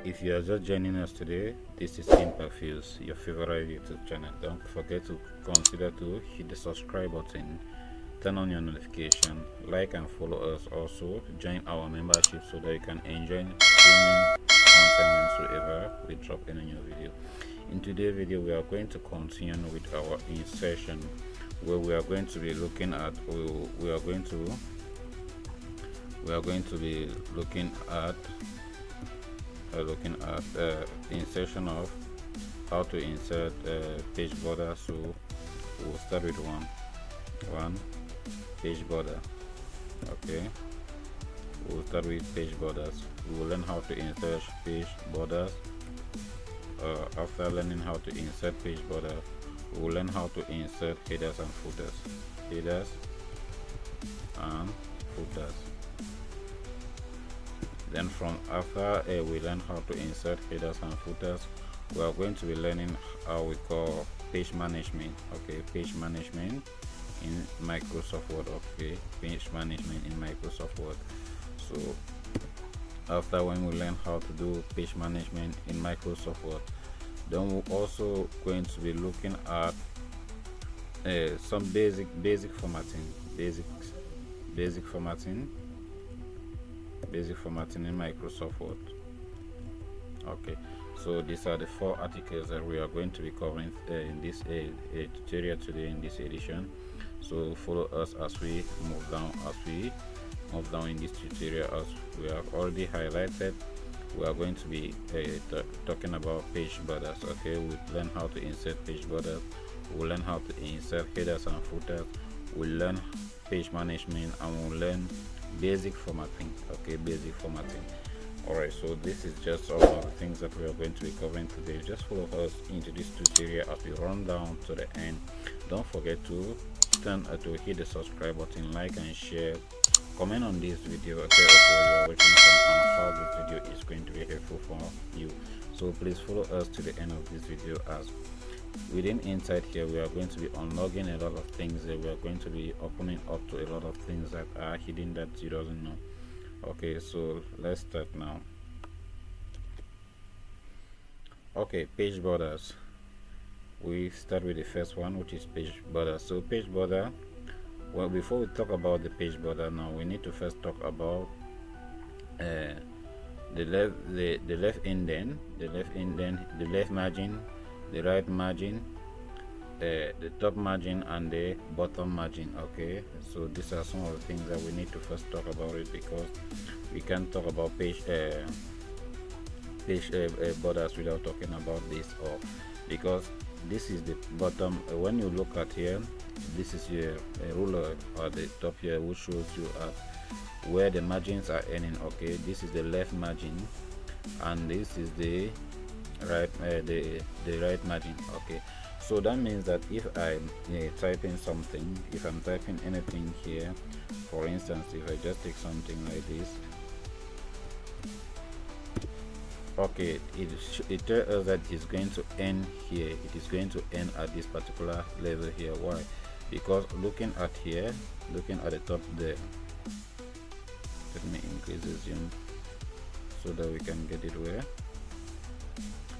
If you are just joining us today, this is Imperfuse, your favorite YouTube channel. Don't forget to consider to hit the subscribe button, turn on your notification, like and follow us. Also, join our membership so that you can enjoy streaming content whenever we drop any new video. In today's video, we are going to continue with our insertion, where we are going to be looking at we are going to be looking at insertion of how to insert page border. So we'll start with one page border. Okay, we'll start with page borders. We will learn how to insert page borders. After learning how to insert page border, we will learn how to insert headers and footers. Then from after we learn how to insert headers and footers, we are going to be learning how we call page management. Okay, page management in Microsoft Word. Okay, page management in Microsoft Word. So after when we learn how to do page management in Microsoft Word, then we're also going to be looking at some basic formatting in Microsoft Word. Okay, so these are the 4 articles that we are going to be covering in this tutorial today, in this edition. So follow us as we move down in this tutorial. As we have already highlighted, we are going to be talking about page borders. Okay, we learn how to insert page borders, we'll learn how to insert headers and footers, we'll learn page management, and we'll learn basic formatting. Okay, basic formatting. Alright, so this is just all of the things that we are going to be covering today. Just follow us into this tutorial as we run down to the end. Don't forget to hit the subscribe button, like and share, comment on this video. Okay, also you are watching from how this video is going to be helpful for you. So please follow us to the end of this video, as within inside here we are going to be unlogging a lot of things. We are going to be opening up to a lot of things that are hidden that you doesn't know. Okay, so let's start now. Okay, page borders. We start with the first one, which is page border. So page border, well, before we talk about the page border, now we need to first talk about the left indent, the left margin, the right margin, the top margin, and the bottom margin. Okay, so these are some of the things that we need to first talk about it, because we can't talk about page borders without talking about this, or because this is the bottom. When you look at here, this is your ruler at the top here, which shows you where the margins are ending. Okay, this is the left margin, and this is the right the right margin. Okay, so that means that if I'm typing something, if I'm typing anything here, for instance, if I just take something like this, okay, it tells us that it's going to end here. It is going to end at this particular level here. Why? Because looking at here, looking at the top there, let me increase the zoom so that we can get it where.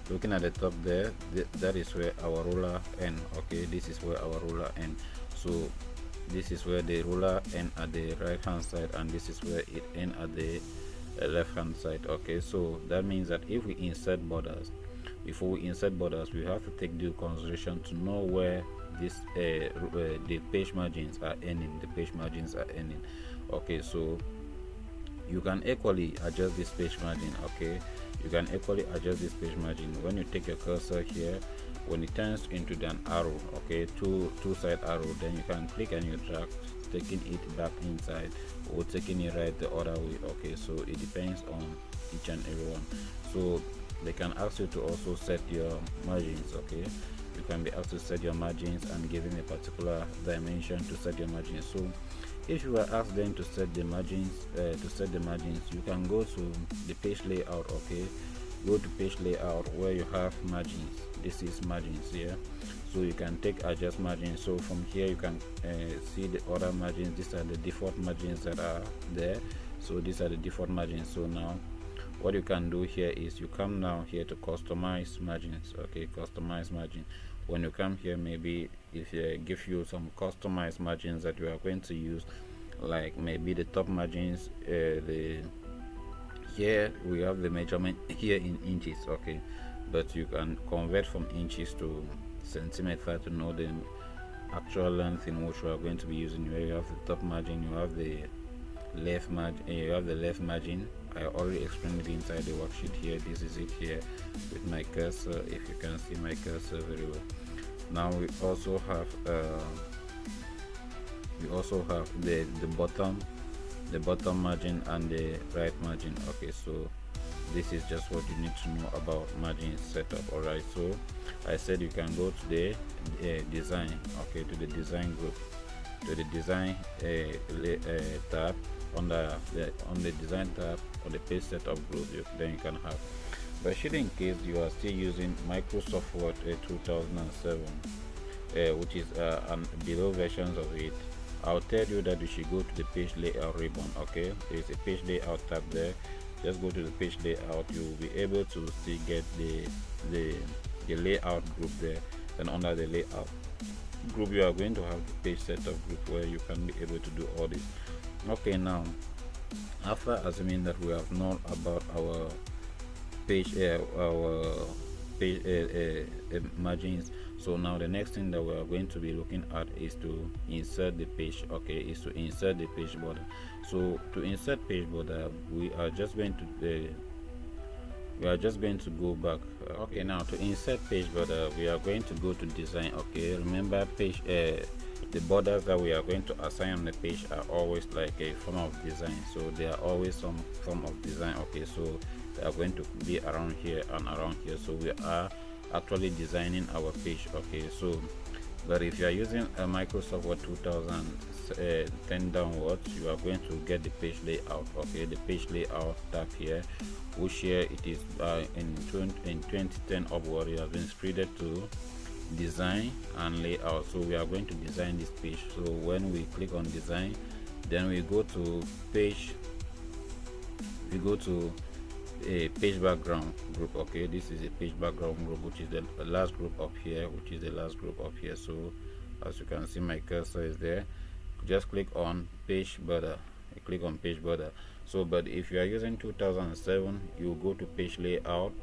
Looking at the top there, that is where our ruler ends. Okay, this is where our ruler ends. So this is where the ruler ends at the right hand side, and this is where it ends at the left hand side. Okay, so that means that if we insert borders, before we insert borders, we have to take due consideration to know where this the page margins are ending. Okay, so you can equally adjust this page margin. Okay, you can equally adjust this page margin when you take your cursor here. When it turns into an arrow, okay, two side arrow, then you can click and you drag, taking it back inside or taking it right the other way. Okay, so it depends on each and every one. So they can ask you to also set your margins. Okay, you can be asked to set your margins and given a particular dimension to set your margins. So if you are asked then to set the margins, you can go to the page layout. Okay, go to page layout where you have margins. This is margins here, so you can take adjust margins. So from here you can see the other margins. These are the default margins that are there. So these are the default margins. So now what you can do here is you come down here to customize margins. Okay, customize margin. When you come here, maybe if you give you some customized margins that you are going to use, like maybe the top margins, the here we have the measurement here in inches. Okay, but you can convert from inches to centimeter to know the actual length in which we are going to be using. Where you have the top margin, you have the left margin. I already explained it inside the worksheet here. This is it here with my cursor, if you can see my cursor very well. Now we also have the bottom margin and the right margin. Okay, so this is just what you need to know about margin setup. All right, so I said you can go to the design. Okay, to the design group, to the design tab. On the design tab, on the page setup group, then you can have. But should in case you are still using Microsoft Word 2007, which is below versions of it, I'll tell you that you should go to the page layout ribbon. Okay, there is a page layout tab there. Just go to the page layout. You will be able to still get the layout group there. Then under the layout group, you are going to have the page setup group where you can be able to do all this. Okay, now after assuming that we have known about our page margins, so now the next thing that we are going to be looking at is to insert the page. Okay, is to insert the page border. So to insert page border, we are just going to go back. Okay, now to insert page border, we are going to go to design. Okay, remember page the borders that we are going to assign on the page are always like a form of design, so they are always some form of design. Okay, so they are going to be around here and around here, so we are actually designing our page. Okay, so but if you are using a Microsoft Word 2010 downwards, you are going to get the page layout. Okay, the page layout tab here, which here it is in 2010 upward, it has been spreaded to design and layout. So we are going to design this page. So when we click on design, then we go to page, we go to a page background group. Okay, this is a page background group, which is the last group up here, so as you can see, my cursor is there. Just click on page border, click on page border. So but if you are using 2007, you go to page layout,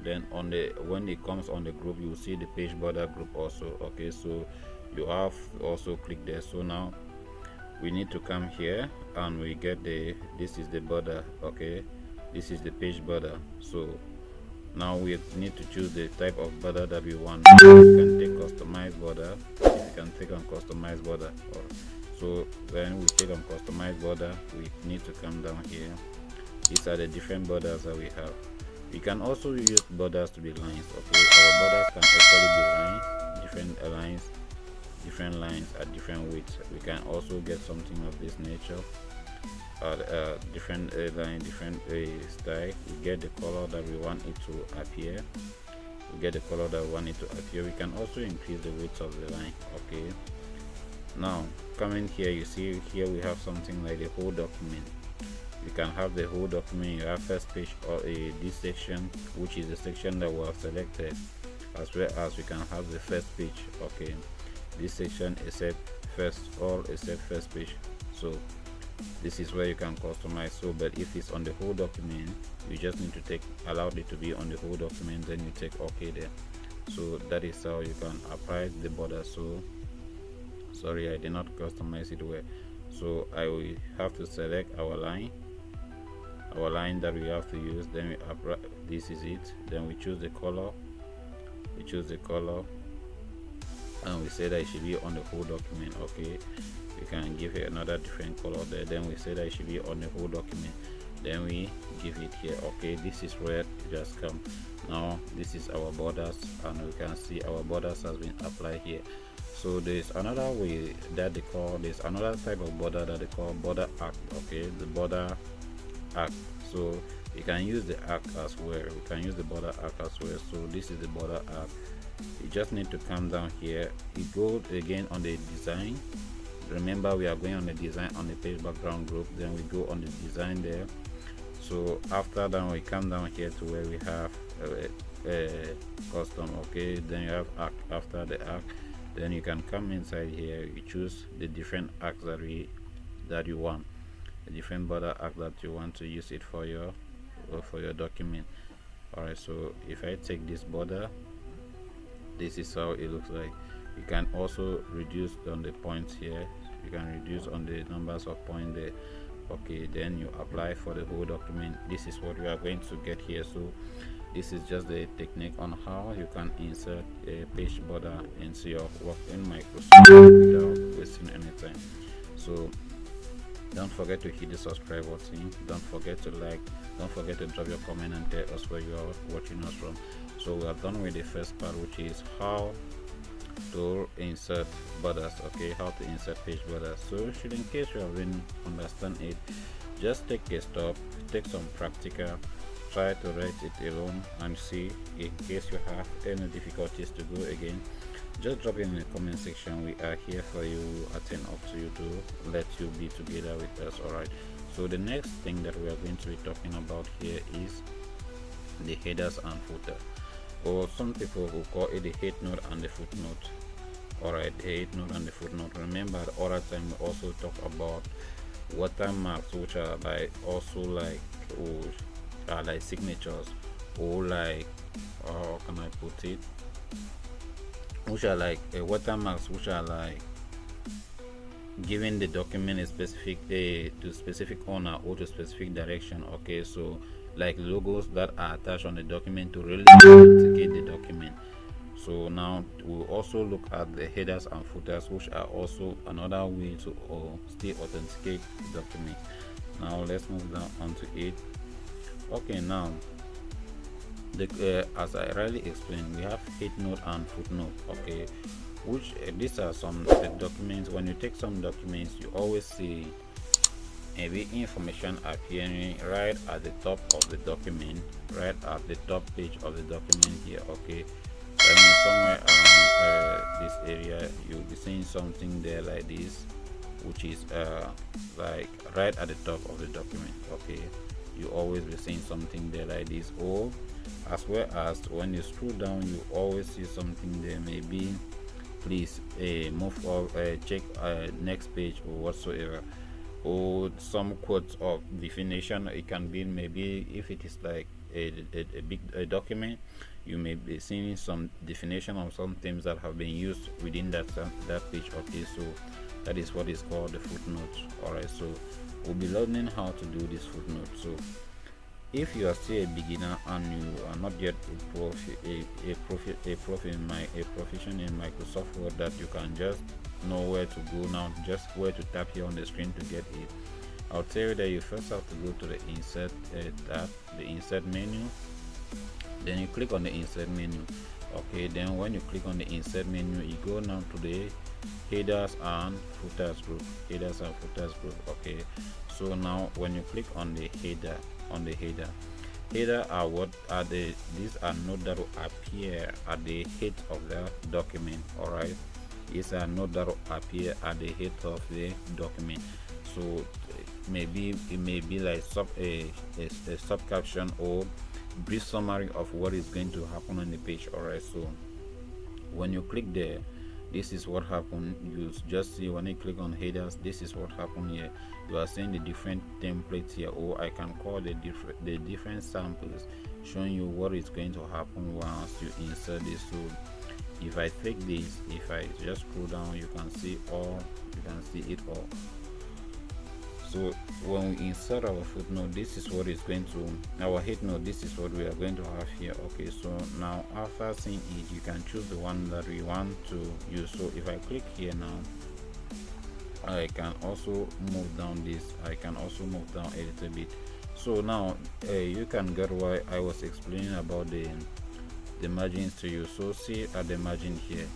then on the when it comes on the group, you will see the page border group also. Okay, so you have also click there. So now we need to come here and we get this is the border. Okay, this is the page border. So now we need to choose the type of border that we want. You can take customized border. You can take on customized border. So then we click on customized border. We need to come down here. These are the different borders that we have. We can also use borders to be lines. Okay, our borders can actually be lines, different lines at different widths. We can also get something of this nature, different line, different style. We get the color that we want it to appear. We can also increase the width of the line. Okay, now coming here, you see here we have something like the whole document. You can have the whole document. You have first page or this section, which is the section that we have selected, as well as we can have the first page. Okay, this section except first page. So this is where you can customize. So but if it's on the whole document, you just need to allow it to be on the whole document, then you take OK there. So that is how you can apply the border. So sorry, I did not customize it well. So I will have to select our line that we have to use. Then we apply, this is it. Then we choose the color. And we say that it should be on the whole document. Okay, we can give it another different color there. Then we say that it should be on the whole document. Then we give it here. Okay, this is where it just come. Now this is our borders, and we can see our borders has been applied here. So there's another way that they call, there's another type of border that they call border arc. Okay, the border arc. So you can use the arc as well. We can use the border arc as well. So this is the border arc. You just need to come down here. You go again on the design. Remember, we are going on the design on the page background group. Then we go on the design there. So after that, we come down here to where we have custom. Okay, then you have arc. After the arc, then you can come inside here, you choose the different arcs that you want, the different border arc that you want to use it for your document. All right, so if I take this border, this is how it looks like. You can also reduce on the points here, you can reduce on the numbers of points there. Okay, then you apply for the whole document. This is what we are going to get here. So this is just the technique on how you can insert a page border into your work in Microsoft without wasting any time. So don't forget to hit the subscribe button, don't forget to like, don't forget to drop your comment and tell us where you are watching us from. So we are done with the first part, which is how to insert borders. Okay, how to insert page borders. So should, in case you haven't understand it, just take a stop, take some practical, try to write it alone and see. In case you have any difficulties to go again, just drop it in the comment section. We are here for you, attend up to you to let you be together with us. All right, so the next thing that we are going to be talking about here is the headers and footer, or some people who call it the head note and the footnote. All right, the head note and the footnote. Remember, the other time we also talk about watermarks, which are like also like are like signatures, or like how can I put it, which are like watermarks, which are like giving the document a specific to specific owner or to specific direction. Okay, so like logos that are attached on the document to really authenticate the document. So now we'll also look at the headers and footers, which are also another way to still authenticate the document. Now let's move down onto it. Okay, now as I already explained, we have head note and footnote. Okay, which these are some documents. When you take some documents, you always see maybe information appearing right at the top of the document, right at the top page of the document here. Okay, I mean somewhere around this area, you'll be seeing something there like this, which is like right at the top of the document. Okay, you always be seeing something there like this, or as well as when you scroll down, you always see something there, maybe please move or check next page or whatsoever, or some quotes of definition. It can be maybe if it is like a big document, you may be seeing some definition of some things that have been used within that page. Okay, so that is what is called the footnote. All right, so we'll be learning how to do this footnote. So if you are still a beginner and you are not yet a profession in Microsoft Word, that you can just know where to go now, just where to tap here on the screen to get it, I'll tell you that you first have to go to the insert tab, the insert menu. Then you click on the insert menu. Okay, then when you click on the insert menu, you go now to the headers and footers group. Headers and footers group. Okay, so now when you click on the header, header are what are these are notes that will appear at the head of the document. All right, these are notes that will appear at the head of the document. So maybe it may be like a sub caption or brief summary of what is going to happen on the page. All right, so when you click there, this is what happened. You just see when you click on headers, this is what happened here. You are seeing the different templates here, or I can call the different samples, showing you what is going to happen once you insert this. So if I click this, if I just scroll down, you can see it all. So when we insert our footnote, this is what is going to, our head note, this is what we are going to have here. Okay, so now after seeing it, you can choose the one that we want to use. So if I click here now, I can also move down this, I can also move down a little bit. So now you can get why I was explaining about the margins to you. So see at the margin here,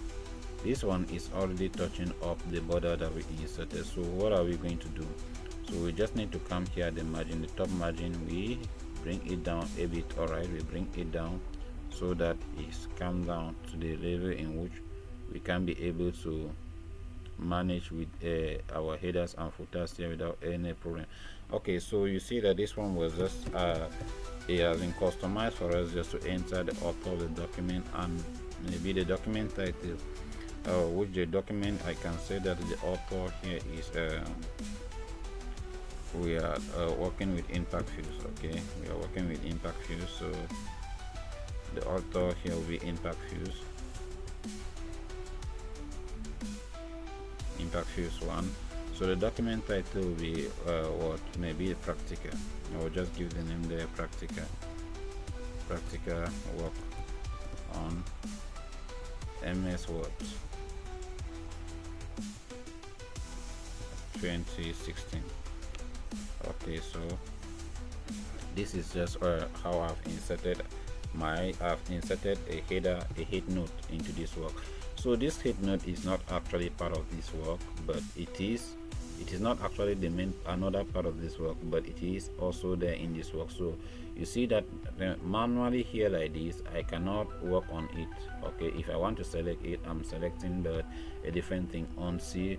this one is already touching up the border that we inserted. So what are we going to do? So we just need to come here at the margin, the top margin, we bring it down a bit. All right, we bring it down so that it's come down to the level in which we can be able to manage with our headers and footers here without any problem. Okay, so you see that this one was just it has been customized for us just to enter the author of the document and maybe the document title, which the document I can say that the author here is we are working with impact views. Okay, we are working with impact views, so the author here will be impact views, impact views 1. So the document title will be what maybe practica. I will just give the name there, practica work on MS Word 2016. Okay, so this is just how I've inserted a head note into this work. So this head note is not actually part of this work, but it is not actually the main another part of this work, but it is also there in this work. So you see that manually here like this, I cannot work on it. Okay, if I want to select it, I'm selecting a different thing. On C,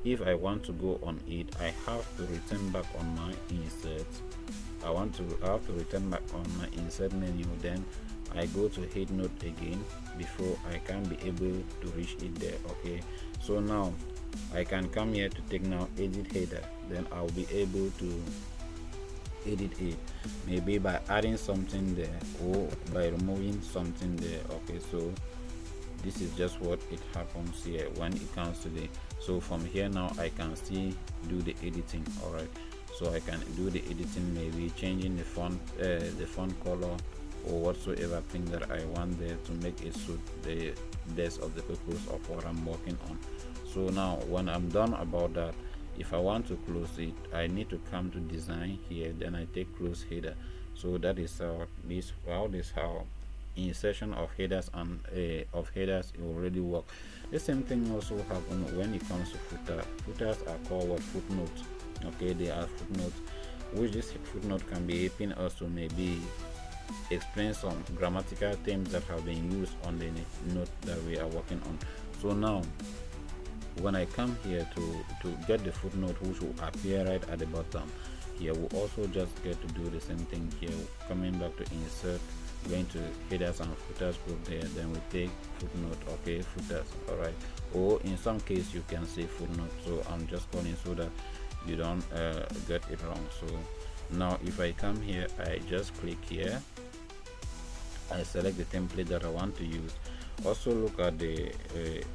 if I want to go on it, I have to return back on my insert. I have to return back on my insert menu, then I go to head note again before I can be able to reach it there. Okay, so now I can come here to take now edit header, then I'll be able to edit it maybe by adding something there or by removing something there. Okay, so this is just what it happens here when it comes to the, so from here now I can still do the editing. All right, so I can do the editing, maybe changing the font color or whatsoever thing that I want there to make it suit the best of the purpose of what I'm working on. So now when I'm done about that, if I want to close it, I need to come to design here, then I take close header. So that is how insertion of headers and of headers already work. The same thing also happens when it comes to footer. Footers are called what? Footnotes. Okay, they are footnotes, which this footnote can be helping us to maybe explain some grammatical terms that have been used on the note that we are working on. So now when I come here to get the footnote, which will appear right at the bottom here, we'll also just get to do the same thing here, coming back to insert, going to headers and footers group there, then we take footnote. Okay, footers. All right, or in some case you can say footnote, so I'm just calling so that you don't get it wrong. So now if I come here, I just click here, I select the template that I want to use. Also look at the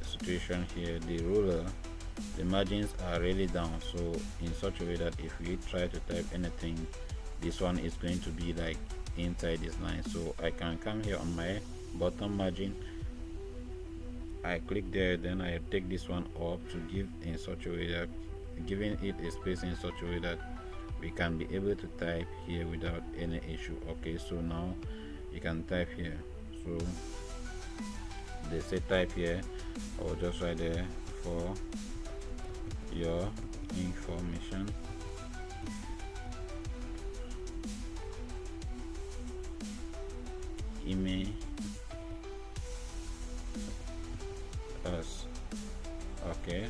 situation here, the ruler, the margins are really down, so in such a way that if we try to type anything, this one is going to be like inside this line. So I can come here on my bottom margin, I click there, then I take this one up to give in such a way that giving it a space in such a way that we can be able to type here without any issue. Okay, so now you can type here. So they say type here, or just right there, for your information. Email us. Okay,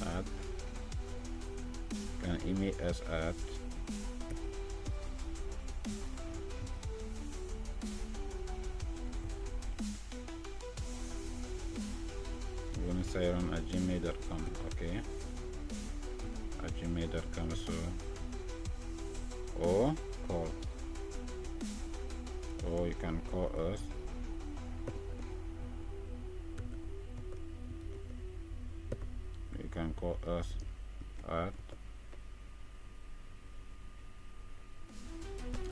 at can email us at at gmail.com. Okay, at gmail.com. So or call, or you can call us. You can call us at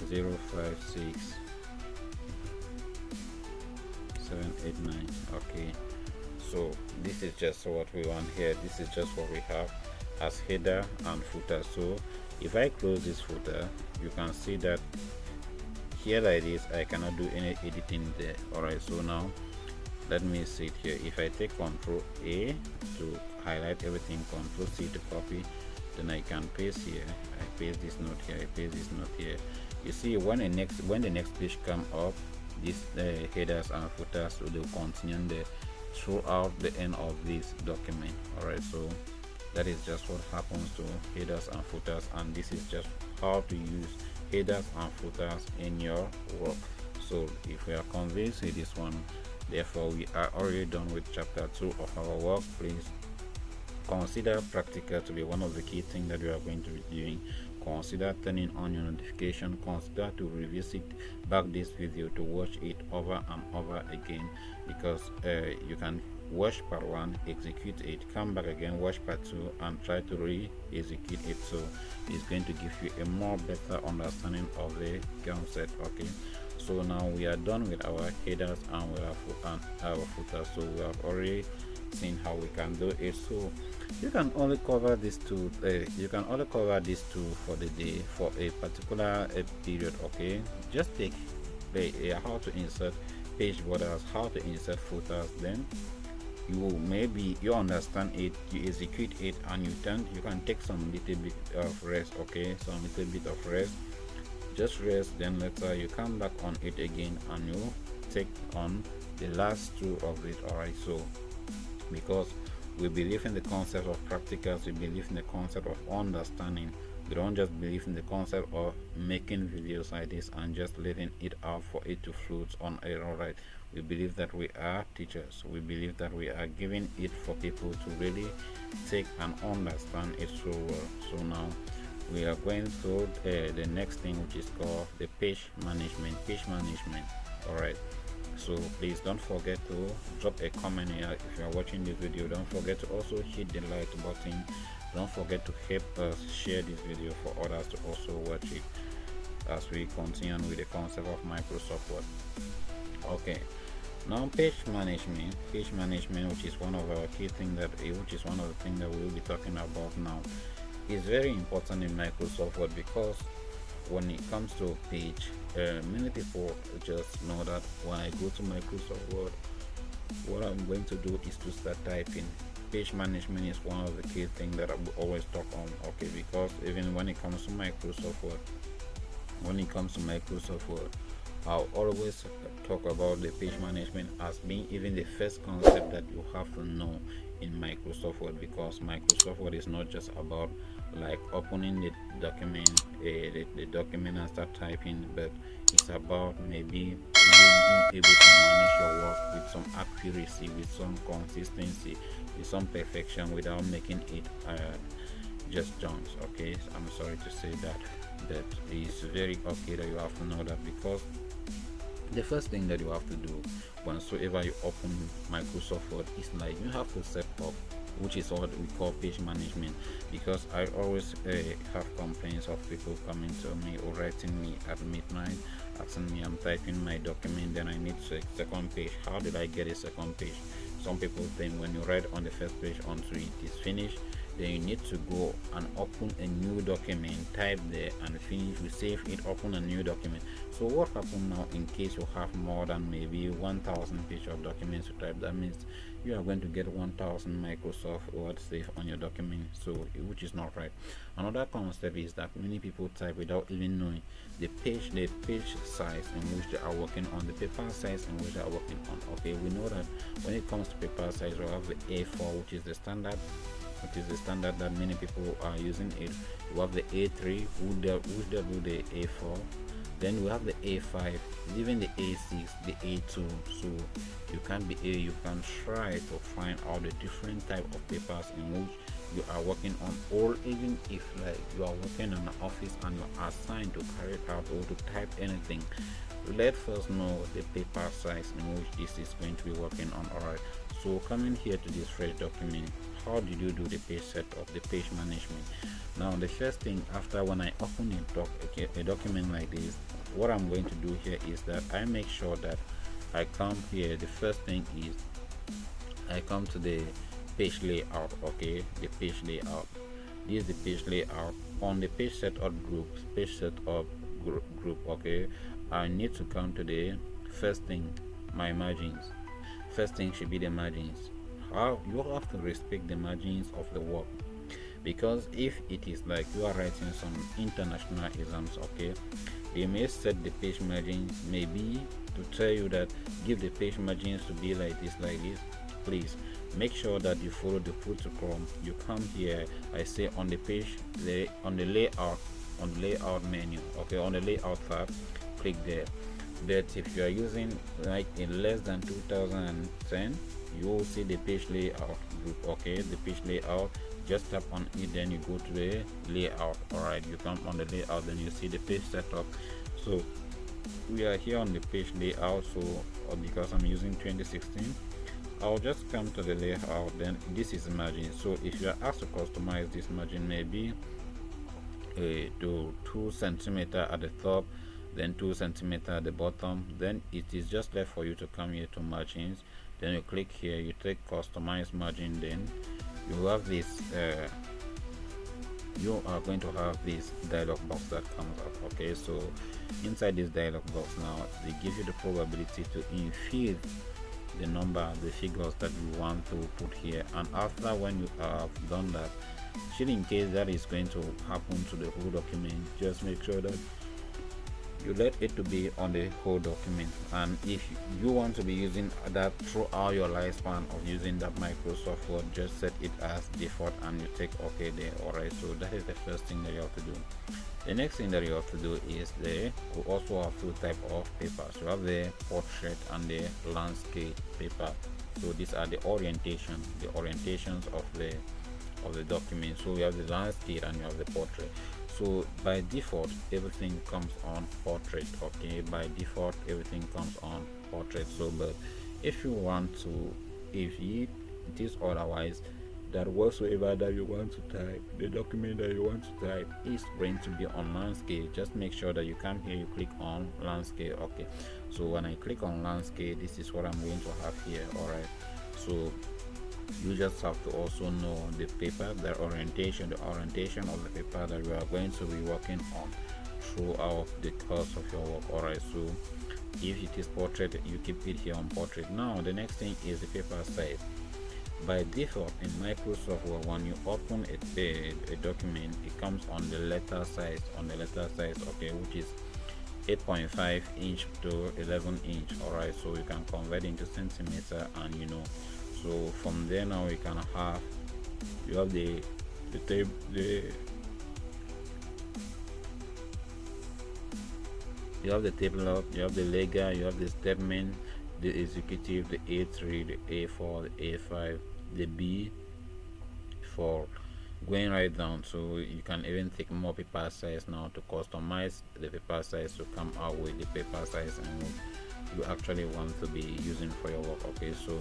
056 789. Okay, so this is just what we want here. This is just what we have as header and footer. So if I close this footer, you can see that here like this I cannot do any editing there. Alright, so now let me see it here. If I take Ctrl A to highlight everything, Ctrl C to copy, then I can paste here. I paste this note here, I paste this note here. You see when the next page come up, these headers and footers will continue there throughout the end of this document. Alright, so That is just what happens to headers and footers, and this is just how to use headers and footers in your work. So if we are convinced with this one, therefore we are already done with chapter 2 of our work. Please consider practical to be one of the key things that we are going to be doing. Consider turning on your notification. Consider to revisit back this video to watch it over and over again, because you can watch part 1, execute it, come back again, watch part 2, and try to re-execute it. So it's going to give you a more better understanding of the concept. Okay, so now we are done with our headers and with our footers. So we have already seen how we can do it. So you can only cover these two for the day, for a particular period. Okay, just take how to insert page borders, how to insert footers, then you understand it, you execute it, and you can take some little bit of rest. Okay, some little bit of rest, just rest, then later you come back on it again and you take on the last two of it. All right, so because we believe in the concept of practicals, we believe in the concept of understanding. We don't just believe in the concept of making videos like this and just letting it out for it to float on air. All right, we believe that we are teachers. We believe that we are giving it for people to really take and understand it so well. So now we are going through the next thing, which is called the page management. All right, so please don't forget to drop a comment here if you are watching this video. Don't forget to also hit the like button. Don't forget to help us share this video for others to also watch it as we continue with the concept of Microsoft Word. Okay, now page management, which is one of our key things that we will be talking about now, is very important in Microsoft Word, because when it comes to a page, many people just know that when I go to Microsoft Word, what I'm going to do is to start typing. Page management is one of the key things that I will always talk on. Okay, because even when it comes to Microsoft Word, I'll always talk about the page management as being even the first concept that you have to know in Microsoft Word, because Microsoft Word is not just about like opening the document and start typing, but it's about maybe you being able to manage your work with some accuracy, with some consistency, with some perfection, without making it just jumps. Okay, I'm sorry to say that is very okay that you have to know that, because the first thing that you have to do whenever you open Microsoft Word is like you have to set up, which is what we call page management. Because I always have complaints of people coming to me or writing me at midnight asking me, I'm typing my document, then I need a second page. How did I get a second page? Some people think when you write on the first page until it is finished, then you need to go and open a new document, type there and finish, you save it, open a new document. So what happens now in case you have more than maybe 1,000 pages of documents to type? That means you are going to get 1,000 Microsoft Word saved on your document, so which is not right. Another concept is that many people type without even knowing the page size in which they are working on, the paper size in which they are working on. Okay, we know that when it comes to paper size, we have the A4, which is the standard that many people are using it. You have the A3, which they do the A4. Then we have the A5, even the A6, the A2. So you can try to find out the different type of papers in which you are working on, or even if like you are working in an office and you are assigned to carry it out or to type anything, let us know the paper size in which this is going to be working on. Alright, so coming here to this fresh document, how did you do the page setup, the page management? Now the first thing, after when I open a document like this, what I'm going to do here is that I make sure that I come here. The first thing is I come to the page layout. Okay, the page layout, this is the page layout. On the page setup group, okay, I need to come to the first thing, my margins. First thing should be the margins. How you have to respect the margins of the work, because if it is like you are writing some international exams, okay, they may set the page margins maybe to tell you that give the page margins to be like this, please make sure that you follow the protocol. You come here, I say on the page, on the layout menu, okay, on the layout tab, click there. But if you are using like in less than 2010, you will see the page layout group, okay, the page layout. Just tap on it, then you go to the layout. All right, you come on the layout, then you see the page setup. So we are here on the page layout. So because I'm using 2016, I'll just come to the layout. Then this is margin. So if you are asked to customize this margin, maybe to 2 centimeter at the top, then 2 centimeter at the bottom, then it is just left for you to come here to margins. Then you click here, you take customize margin, then you have this you are going to have this dialog box that comes up. Okay, so inside this dialog box now, they give you the probability to infill the number, the figures that you want to put here. And after, when you have done that, should in case that is going to happen to the whole document, just make sure that you let it to be on the whole document. And if you want to be using that throughout your lifespan of using that Microsoft Word, just set it as default and you take OK there. Alright, so that is the first thing that you have to do. The next thing that you have to do is we also have two types of papers. You have the portrait and the landscape paper. So these are the orientations of the document. So you have the landscape and you have the portrait. So by default, everything comes on portrait. Okay, by default, everything comes on portrait. So but if you want to, if it is otherwise, that whatsoever that you want to type, the document that you want to type is going to be on landscape, just make sure that you come here, you click on landscape. Okay, so when I click on landscape, this is what I'm going to have here. All right, so you just have to also know the paper, the orientation of the paper that you are going to be working on throughout the course of your work. Alright, so if it is portrait, you keep it here on portrait. Now the next thing is the paper size. By default in Microsoft Word, when you open a document, it comes on the letter size, okay, which is 8.5 inch to 11 inch. Alright, so you can convert into centimeter, and you know, so from there now you can have, you have the you have the table, you have the ledger, you have the statement, the executive, the A3, the A4, the A5, the B for going right down. So you can even take more paper size now to customize the paper size to come out with the paper size and you actually want to be using for your work. Okay, so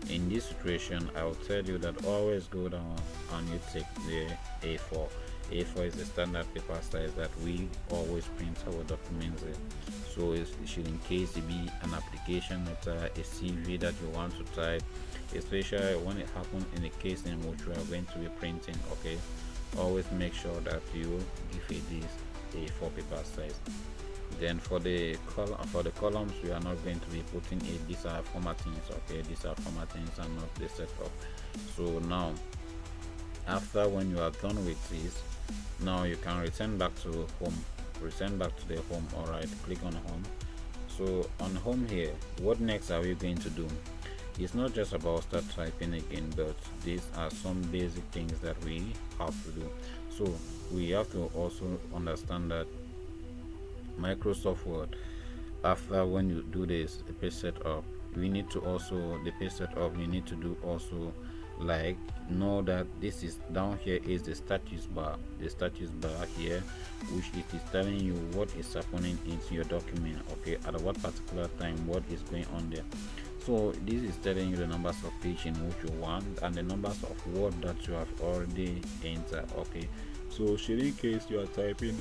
in this situation, I will tell you that always go down and you take the A4. A4 is the standard paper size that we always print our documents in. So it should, in case it be an application letter, a CV that you want to type, especially when it happens in a case in which you are going to be printing. Okay, always make sure that you give it this A4 paper size. Then for the columns, we are not going to be putting it. These are formattings. Okay, these are formattings and not the setup. So now, after when you are done with this, now you can return back to home. Return back to the home. All right, click on home. So on home here, what next are we going to do? It's not just about start typing again, but these are some basic things that we have to do. So we have to also understand that Microsoft Word, after when you do this page setup, we need to also, the page setup, you need to do also, like, know that this is down here is the status bar here, which it is telling you what is happening into your document. Okay, at what particular time, what is going on there. So this is telling you the numbers of page in which you want and the numbers of word that you have already entered. Okay, so should in case you are typing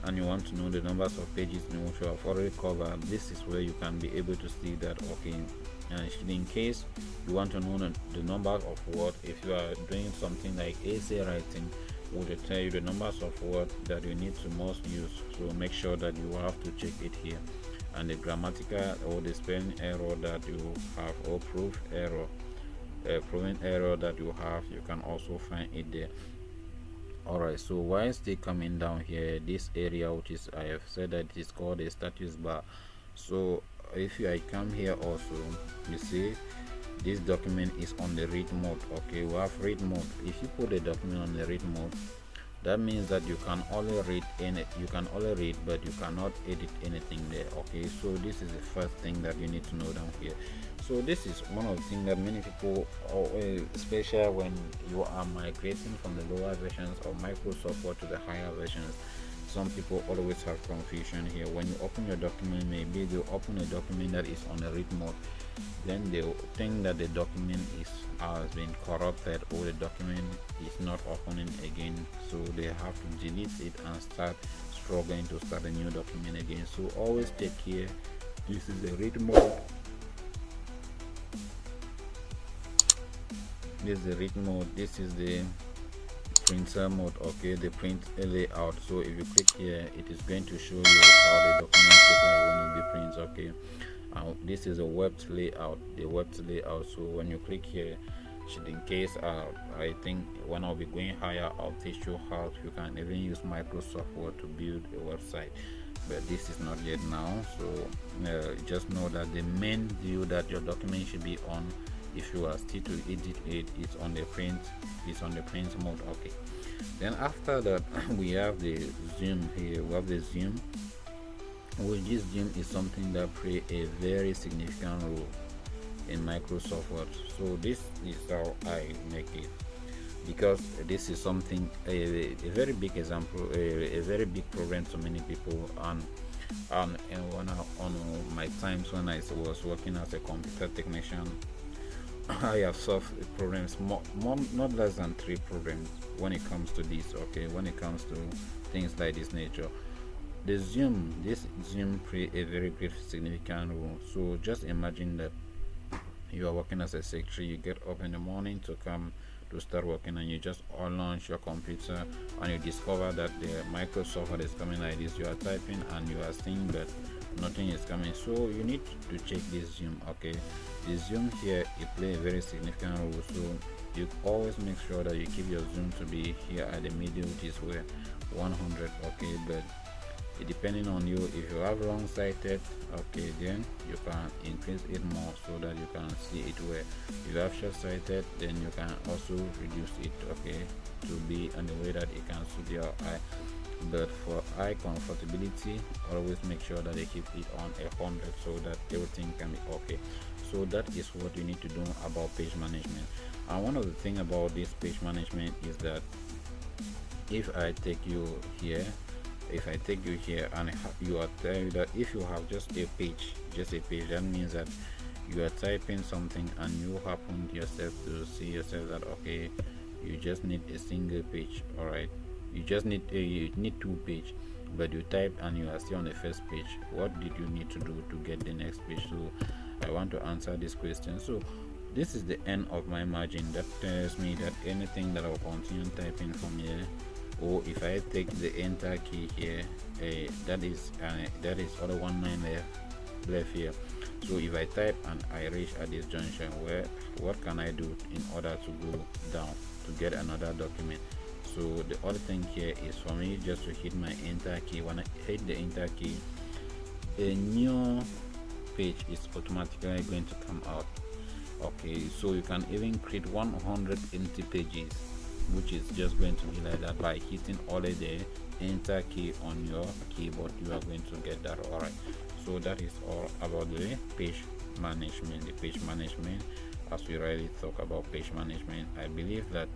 and you want to know the numbers of pages in which you have already covered, this is where you can be able to see that. Okay, and in case you want to know the number of words, if you are doing something like essay writing, would tell you the numbers of words that you need to most use. So make sure that you have to check it here, and the grammatical or the spelling error that you have, or proven error that you have, you can also find it there. Alright, so while still coming down here, this area which is, I have said that it is called a status bar. So if I come here also, you see this document is on the read mode. Okay, we have read mode. If you put the document on the read mode, that means that you can only read but you cannot edit anything there. Okay, so this is the first thing that you need to know down here. So this is one of the things that many people, especially when you are migrating from the lower versions of Microsoft Word to the higher versions, some people always have confusion here. When you open your document, maybe you open a document that is on a read mode, then they think that the document has been corrupted, or the document is not opening again, so they have to delete it and start struggling to start a new document again. So always take care. This is the read mode. This is the read mode. This is the printer mode. Okay, the print layout. So if you click here, it is going to show you how the document looks like when you be print. Okay, this is a web layout, the web layout. So when you click here, in case I think when I'll be going higher, I'll teach you how you can even use Microsoft Word to build a website, but this is not yet now. So just know that the main view that your document should be on, if you are still to edit it, it's on the print mode. Okay, then after that we have the zoom here. We have the zoom, which this zoom is something that play a very significant role in Microsoft Word. So this is how I make it, because this is something, a very big example, a very big problem to many people. And when on my times when I was working as a computer technician, I have solved problems, more not less than 3 problems when it comes to this. Okay, when it comes to things like this nature, this zoom play a very great significant role. So just imagine that you are working as a secretary, you get up in the morning to come to start working, and you just launch your computer and you discover that the Microsoft Word is coming like this. You are typing and you are seeing that nothing is coming, so you need to check this zoom. Okay, the zoom here, it play a very significant role. So you always make sure that you keep your zoom to be here at the middle, which is where 100. Okay, but depending on you, if you have long sighted, okay, then you can increase it more so that you can see it where. If you have short sighted, then you can also reduce it, okay, to be in the way that it can suit your eye. But for eye comfortability, always make sure that they keep it on 100 so that everything can be okay. So that is what you need to do about page management. And one of the things about this page management is that if I take you here and you are telling that if you have just a page, that means that you are typing something and you happen yourself to see yourself that okay, you just need a single page. All right, you just need 2 pages, but you type and you are still on the first page. What did you need to do to get the next page? So I want to answer this question. So this is the end of my margin. That tells me that anything that I'll continue typing from here, or if I take the enter key here, that is other 19 left here. So if I type and I reach at this junction, what can I do in order to go down to get another document? So the other thing here is for me just to hit my enter key. When I hit the enter key, a new page is automatically going to come out. Okay, so you can even create 100 empty pages, which is just going to be like that. By hitting only the enter key on your keyboard, you are going to get that. All right, so that is all about the page management. As we already talk about page management, I believe that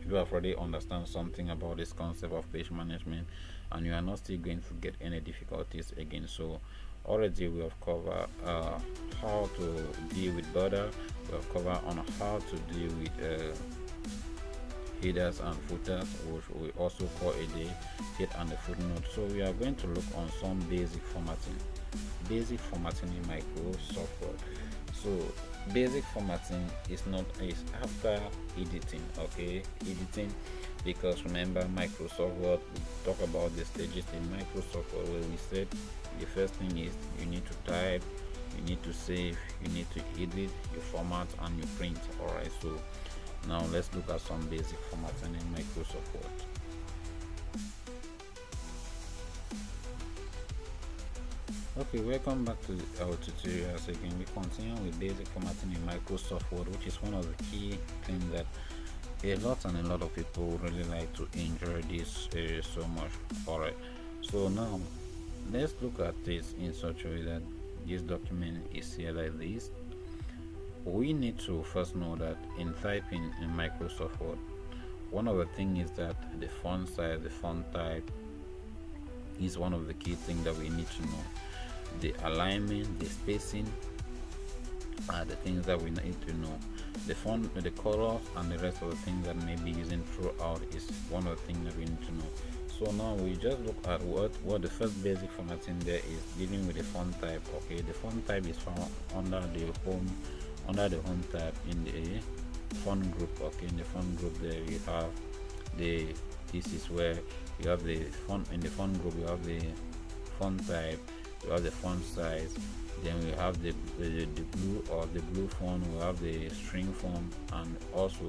you have already understand something about this concept of page management, and you are not still going to get any difficulties again. So already we have covered how to deal with border. We have covered on how to deal with headers and footers, which we also call the head and the footnote. So we are going to look on some basic formatting in Microsoft Word. So basic formatting is after editing. Okay, editing, because remember Microsoft Word, we talk about the stages in Microsoft Word, where we said the first thing is you need to type, you need to save, you need to edit, you format, and you print. All right, so Now let's look at some basic formatting in Microsoft Word. Okay, welcome back to our tutorials again. We continue with basic formatting in Microsoft Word, which is one of the key things that a lot of people really like to enjoy this so much. Alright, so now let's look at this in such a way that this document is here like this. We need to first know that in typing in Microsoft Word, one of the things is that the font size, the font type is one of the key things that we need to know. The alignment, the spacing are the things that we need to know. The font, the colors, and the rest of the things that may be using throughout is one of the things that we need to know. So now we just look at what the first basic formatting there is, dealing with the font type. Okay, the font type is found under the home tab in the font group. Okay, in the font group there you have this is where you have the font. In the font group you have the font type, you have the font size, then we have the blue or the blue font, we have the string font, and also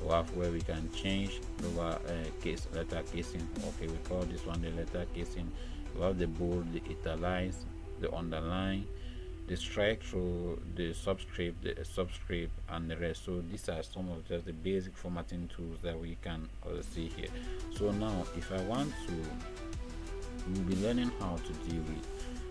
we have where we can change lower case letter casing. Okay, we call this one the letter casing. We have the bold, the italics, the underline, the strike through, the subscript, and the rest. So these are some of just the basic formatting tools that we can see here. So now if I want to, we'll be learning how to deal with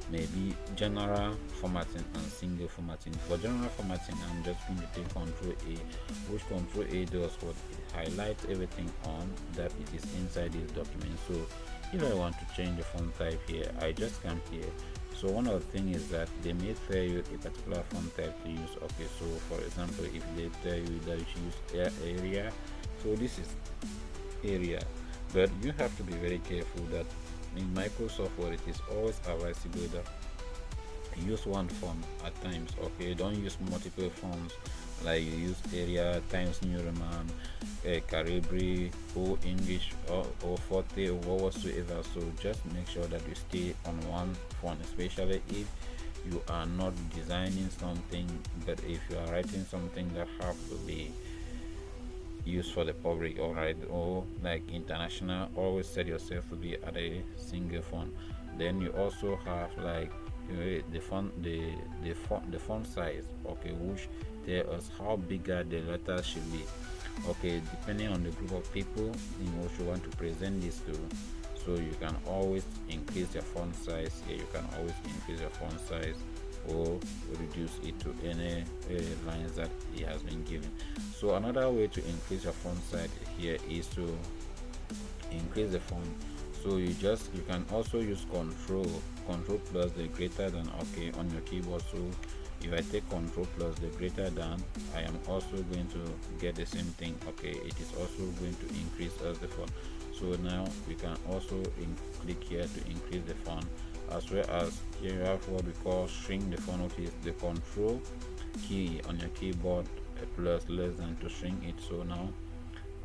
maybe general formatting and single formatting. For general formatting, I'm just going to take Control A, which Control A does what it highlights everything on that it is inside this document. So if I want to change the font type here, I just come here. So one of the things is that they may tell you a particular font type to use. Okay, so for example, if they tell you that you should use area, so this is area, but you have to be very careful that in Microsoft Word it is always advisable that you use one font at times. Okay, don't use multiple fonts like you use area, Times New Roman, Calibri, or English, or Forte, or whatsoever. So just make sure that you stay on one font, especially if you are not designing something, but if you are writing something that have to be used for the public, alright, or like international, always set yourself to be at a single font. Then you also have like the font size, okay, which tell us how bigger the letters should be. Okay, depending on the group of people in which you want to present this to, so you can always increase your font size here. You can always increase your font size or reduce it to any lines that it has been given. So another way to increase your font size here is to increase the font. So you can also use control plus the greater than, okay, on your keyboard. So if I take control plus the greater than, I am also going to get the same thing. Okay, it is also going to increase as the font. So now we can also click here to increase the font, as well as here you have what we call shrink the font, which is the control key on your keyboard plus less than to shrink it. So now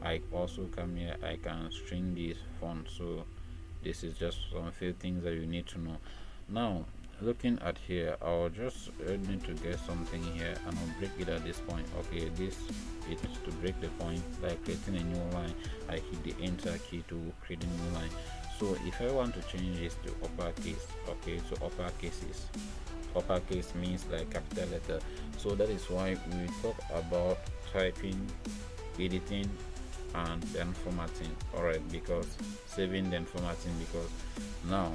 I also come here, I can shrink this font. So this is just some few things that you need to know. Now looking at here, I'll just need to get something here and I'll break it at this point. Okay, this is to break the point, like creating a new line. I hit the enter key to create a new line. So if I want to change this to uppercase, okay, so uppercase means like capital letter. So that is why we talk about typing, editing, and then formatting. Alright, because saving then formatting, because now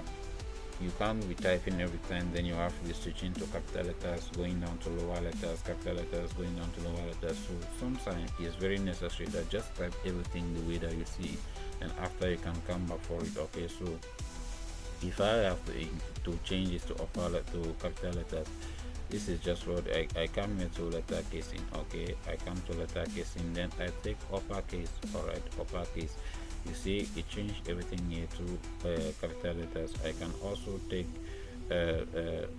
you can't be typing every time, then you have to be switching to capital letters, going down to lower letters, capital letters, going down to lower letters. So sometimes it's very necessary that just type everything the way that you see it, and after you can come back for it. Okay, so if I have to change this to capital letters, this is just what I come here to letter casing. Okay, I come to letter casing, then I take uppercase. Alright, uppercase. You see it changed everything here to capital letters. I can also take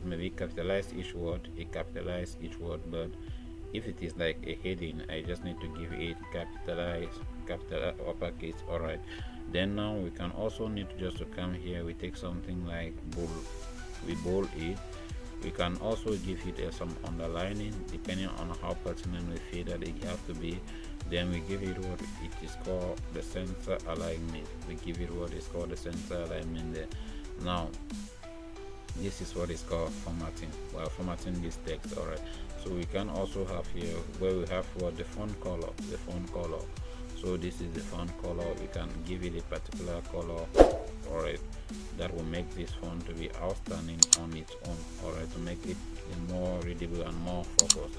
maybe capitalize each word, capitalize each word, but if it is like a heading, I just need to give it capital uppercase. Alright, then now we can also need to come here, we take something like bold, we bold it. We can also give it some underlining depending on how pertinent we feel that it have to be. Then we give it what it is called the center alignment. We give it what is called the center alignment there. Now this is what is called formatting. While formatting this text, all right. So we can also have here where we have what the font color, so this is the font color. We can give it a particular color, all right, that will make this font to be outstanding on its own, all right, to make it more readable and more focused.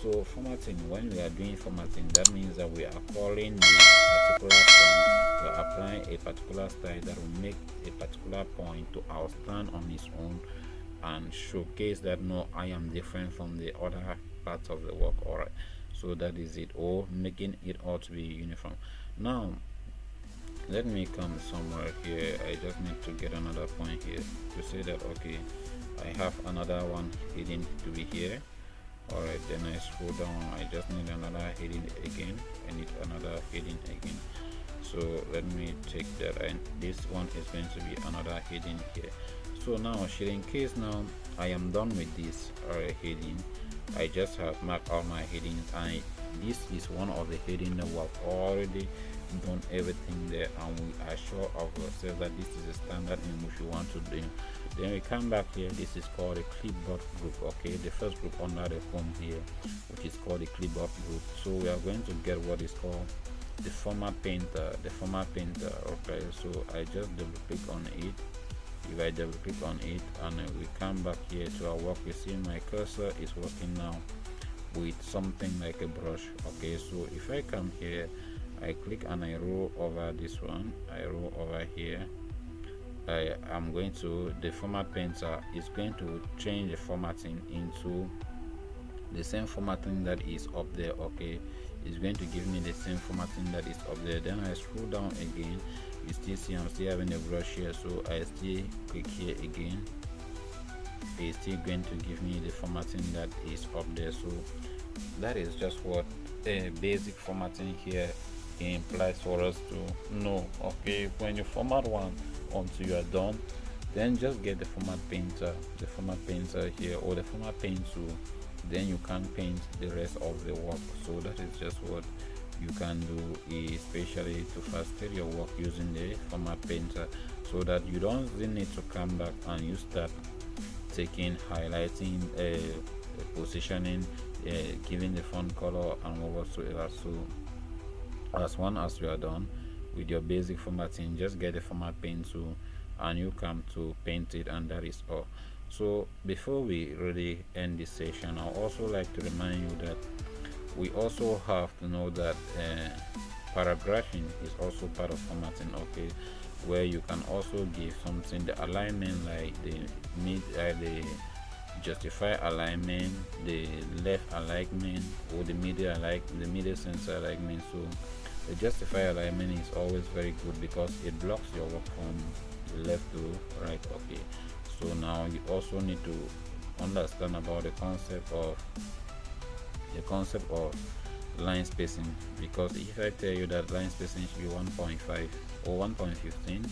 So formatting, when we are doing formatting, that means that we are calling the particular font, we are applying a particular style that will make a particular point to outstand on its own and showcase that no, I am different from the other parts of the work, all right. So that is it, or making it all to be uniform. Now let me come somewhere here. I just need to get another point here to say that okay, I have another one hidden to be here, all right. Then I scroll down, I just need another heading again. I need another heading again. So let me take that, and this one is going to be another heading here. So now should in case now I am done with this heading, I just have marked all my headings, and this is one of the heading that we have already done everything there, and we are sure of ourselves that this is a standard in which we want to do. Then we come back here. This is called a clipboard group, okay, the first group under the home here, which is called the clipboard group. So we are going to get what is called the format painter, okay. So I just double click on it. If I double click on it and we come back here to our work, you see my cursor is working now with something like a brush, okay. So if I come here, I click and I roll over this one, I roll over here, I am going to, the format painter is going to change the formatting into the same formatting that is up there, okay. It's going to give me the same formatting that is up there. Then I scroll down again, you still see I'm still having a brush here, so I still click here again. It's still going to give me the formatting that is up there. So that is just what a basic formatting here implies for us to know, okay. When you format one until you are done, then just get the format painter, here, or the format paint tool. Then you can paint the rest of the work. So that is just what you can do, especially to faster your work using the format painter, so that you don't then need to come back and you start taking highlighting, positioning, giving the font color and whatsoever. So as one as you are done with your basic formatting, just get the format paint tool and you come to paint it, and that is all. So before we really end this session, I also like to remind you that we also have to know that paragraphing is also part of formatting, okay, where you can also give something the alignment, like the the justify alignment, the left alignment, or the middle center alignment. So the justify alignment is always very good because it blocks your work from left to right, okay. So now you also need to understand about the concept of line spacing, because if I tell you that line spacing should be 1.5 or 1.15,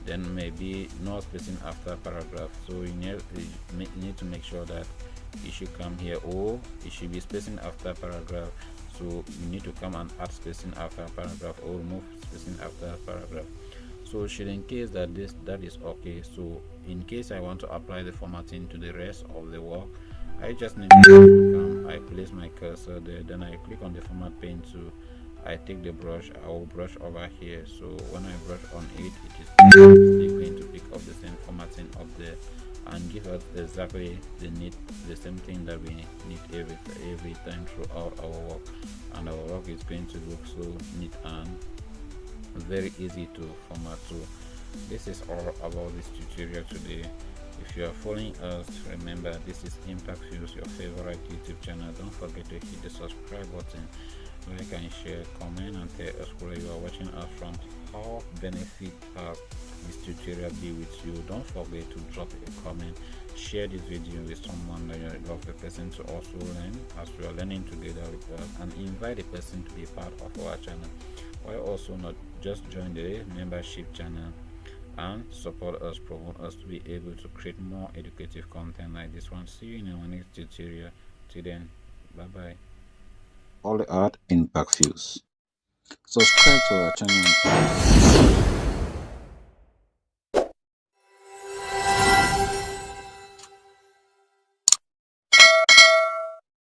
then maybe no spacing after paragraph. So you need to make sure that it should come here, or it should be spacing after paragraph. So you need to come and add spacing after paragraph, or remove spacing after paragraph. So should in case that that is okay. So in case I want to apply the formatting to the rest of the work, I just need to come, I place my cursor there, then I click on the format paint tool, I take the brush, I will brush over here. So when I brush on it, it is still going to pick up the same formatting up there and give us exactly the same thing that we need every time throughout our work, and our work is going to look so neat and very easy to format. So this is all about this tutorial today. If you are following us, remember this is Impact Views, your favorite YouTube channel. Don't forget to hit the subscribe button, like and share, comment, and tell us where you are watching us from. How benefit has this tutorial be with you? Don't forget to drop a comment, share this video with someone that you love the person to also learn as we are learning together with us, and invite the person to be part of our channel. Why also not just join the membership channel and support us, promote us to be able to create more educative content like this one. See you in our next tutorial. Till then, bye bye. All the art in Impact Views. Subscribe to our channel.